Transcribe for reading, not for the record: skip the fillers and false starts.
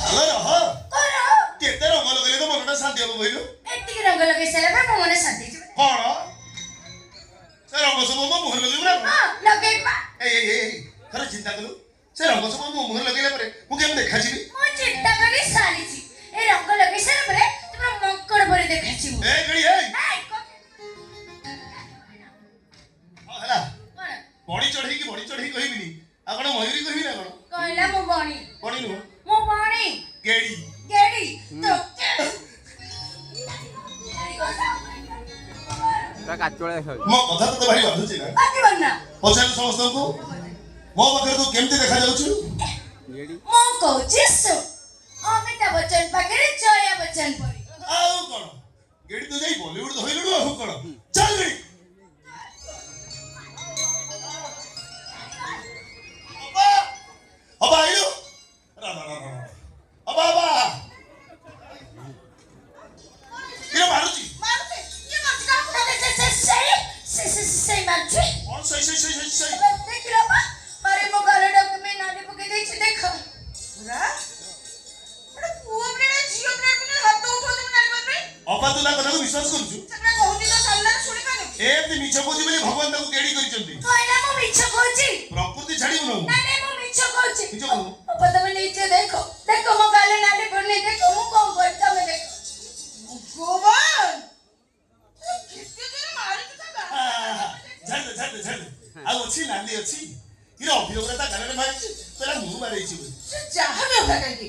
ଆଲୋ ରହ କେତେ ରଙ୍ଗ ଲଗେଇଲେ ତ ମନଟା ଶାନ୍ତି ହବ କହିଲୁ? ଏତିକି ରଙ୍ଗ ଲଗେଇ ସାରିଲା ପରେ ମୋ ମନ ଶାନ୍ତି ହେଇଯିବ। କଣ ସେ ରଙ୍ଗ ସବୁ ମୋ ମୁହଁରେ ଲଗେଇବୁ ନା କଣ? ହଁ ଲଗେଇବା। ଏଇ ଥରେ ଚିନ୍ତା କଲୁ ସେ ରଙ୍ଗ ସବୁ ମୋ ମୁହଁରେ ଲଗେଇଲା ପରେ ମୁଁ କେମିତି ଦେଖାଯିବି? ମୁଁ ଚିନ୍ତା କରି ସାରିଛି। ଏ ରଙ୍ଗ ଲଗେଇ ସାରିଲା ପରେ ତୁମର ମଙ୍କଡ ପରି ଦେଖାଯିବ। ଏଇ ଗଳି ଏଇ ହଁ ହେଲା ବଢି ଚଢେଇ କହିବିନି ଆଉ କଣ ମୟୁରୀ କହିବି ନା କଣ? କହିଲା ମୁଁ ବଣି ବଢି ନୁହଁ ମୁଁ ବଣି ଗେଡି ଗେଡି ତୋତେ ମୋ କଥା ତତେ ଭାରି ବାଧୁଛି ନା? ବାଧିବ ନା। ପଚାରୁ ସମସ୍ତଙ୍କୁ ମୋ ପାଖରେ ତୁ କେମିତି ଦେଖାଯାଉଛୁ? ମୁଁ କହୁଛି ଶୁଣ ଅମିତାଭ ବଚ୍ଚନ ପାଖରେ ଜୟା ବଚ୍ଚନ ପରି। ଆଉ କଣ ଗେଡି ତୁ ଯାଇ ବଲିଉଡ ଧଇଲୁ ଆଉ କଣ ଚାଲ ଗେଡି ଅବା ଆଇଲୁ ଅବା କିଏ ମାରୁଛି? ମାରୁଛି ଇଏ ମାରୁଛି କାହାକୁ ନା ସେଇ ମାରୁଛି। କଣ ସେଇ ଦେଖିଲ ବା ମାରେ ମୋ ଗାଲଟାକୁ ମେ ନାଲି ପକେଇ ଦେଇଛି ଦେଖ। ପୁରା ଗୋଟେ ପୁଅ ପିଲା ଝିଅ ପିଲା ପିଲା ହାତ ଉଠଉଛନ୍ତି ନାଲି ପାଇଁ। ଅବା ତୁ ତା କଥାକୁ ବିଶ୍ୱାସ କରୁଛୁ? ସେଟା କହୁଛି ତ ସାମ୍ନାରେ ଶୁଣି ପାରୁନି। ଏମିତି ମିଛ କହୁଛି ବୋଲି ଭଗବାନ ତାକୁ ଗେଡି କରିଛନ୍ତି। କହିଲା ମୁଁ ମିଛ କହୁଛି। ପ୍ରକୃତି ଛାଡିବୁ ନା ନାଇଁ ମୁଁ ମିଛ କହୁଛି। ମିଛ କହୁ ଅପା ତମେ ନିଜେ ଦେଖ ମୋ ଗାଲ ନାଲି ପଡୁନି ଦେଖ ମୁଁ କଣ କରିବି ତମେ ଦେଖ। ଭଗବାନ କେତେ ଜୋରେ ମାରୁଛି ତା ଗାଲ। ଛାଡ ଆଉ ଅଛି ନାଲି ଅଛି କିରେ ଅଭିయోଗରେ ତା ଗାଲରେ ମାରିଛି କହିଲା ମୁଁ ମାରିଛି ବୋଲି। ସେ ଯାହା ବି ହଉ କାହିଁକି